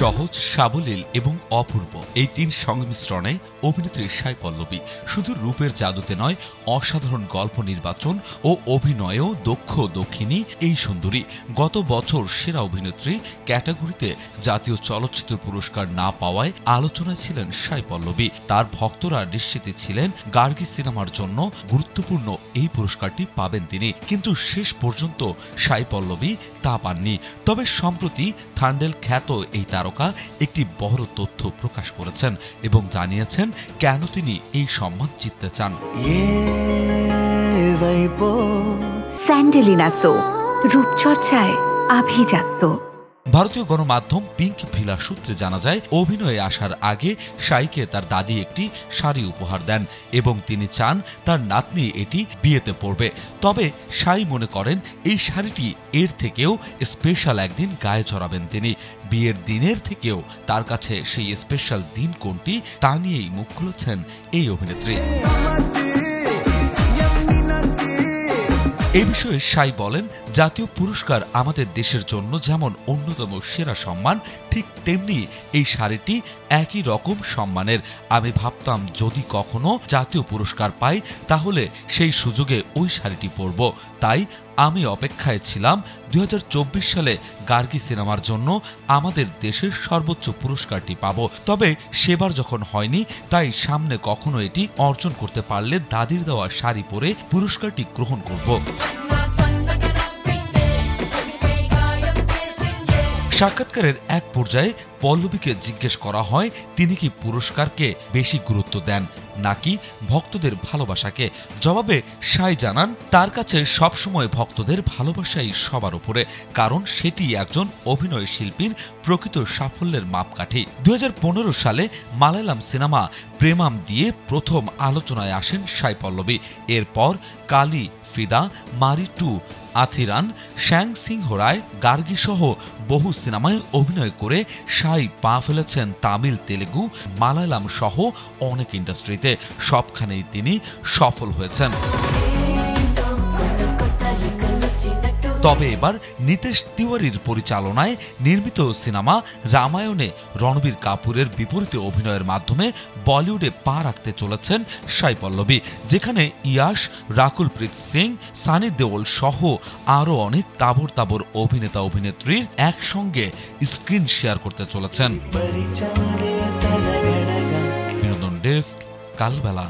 সহজ, সাবলীল এবং অপূর্ব এই তিন সংমিশ্রণে অভিনেত্রী সাই পল্লবী শুধু রূপের জাদুতে নয়, অসাধারণ গল্প নির্বাচন ও অভিনয়েও দক্ষ দক্ষিণী এই সুন্দরী। গত বছর সেরা অভিনেত্রী ক্যাটাগরিতে জাতীয় চলচ্চিত্র পুরস্কার না পাওয়ায় আলোচনায় ছিলেন সাই পল্লবী। তার ভক্তরা নিশ্চিত ছিলেন গার্গী সিনেমার জন্য গুরুত্বপূর্ণ এই পুরস্কারটি পাবেন তিনি, কিন্তু শেষ পর্যন্ত সাই পল্লবী তা পাননি। তবে সম্প্রতি থান্ডেল খ্যাত এই তারকা একটি বড় তথ্য প্রকাশ করেছেন এবং জানিয়েছেন কেন তিনি এই সম্মান জিততে চান। স্যান্ডেলিনা সো, রূপচর্চায় আভিজাত্য। ভারতীয় গণমাধ্যম পিঙ্ক ভিলা সূত্রে জানা যায়, অভিনয়ে আসার আগে সাইকে তার দাদি একটি শাড়ি উপহার দেন এবং তিনি চান তার নাতনি এটি বিয়েতে পরবে। তবে সাই মনে করেন এই শাড়িটি এর থেকেও স্পেশাল একদিন গায়ে চড়াবেন তিনি। বিয়ের দিনের থেকেও তার কাছে সেই স্পেশাল দিন কোনটি তা নিয়েই মুখ খুলেছেন এই অভিনেত্রী। এই বিষয়ে সাই বলেন, জাতীয় পুরস্কার আমাদের দেশের জন্য যেমন অন্যতম সেরা সম্মান, ঠিক তেমনি এই শাড়িটি একই রকম সম্মানের। আমি ভাবতাম যদি কখনো জাতীয় পুরস্কার পাই তাহলে সেই সুযোগে ওই শাড়িটি পরব। তাই আমি অপেক্ষায় ছিলাম 2024 সালে গার্গী সিনেমার জন্য আমাদের দেশের সর্বোচ্চ পুরস্কারটি পাব। তবে সেবার যখন হয়নি, তাই সামনে কখনো এটি অর্জন করতে পারলে দাদির দেওয়া শাড়ি পরে পুরস্কারটি গ্রহণ করব। সাক্ষাৎকারের এক পর্যায়ে পল্লবীকে জিজ্ঞেস করা হয় তিনি কি পুরস্কারকে বেশি গুরুত্ব দেন নাকি ভক্তদের ভালোবাসাকে। জবাবে সাই জানান, তার কাছে সবসময় ভক্তদের ভালোবাসাই সবার উপরে, কারণ সেটি একজন অভিনয় শিল্পীর প্রকৃত সাফল্যের মাপকাঠি। 2015 সালে মালায়ালাম সিনেমা প্রেমাম দিয়ে প্রথম আলোচনায় আসেন সাই পল্লবী। এরপর কালী, ফিদা, মারি 2, আথিরান, শ্যাং সিংহ রায়, গার্গী সহ বহু সিনেমায় অভিনয় করে সাই পা ফেলেছেন তামিল, তেলেগু, মালায়ালাম সহ অনেক ইন্ডাস্ট্রিতে। সবখানেই তিনি সফল হয়েছেন। তবে এবার নিতেশ তিওয়ারির পরিচালনায় নির্মিত সিনেমা রামায়ণে রণবীর কাপুরের বিপরীতে অভিনয়ের মাধ্যমে বলিউডে পা রাখতে চলেছেন সাই পল্লবী, যেখানে ইয়াশ, রাকুল প্রীত সিং, সানি দেওল সহ আরও অনেক তাবর তাবর অভিনেতা অভিনেত্রীর একসঙ্গে স্ক্রিন শেয়ার করতে চলেছেন। বিনোদন ডেস্ক, কালবেলা।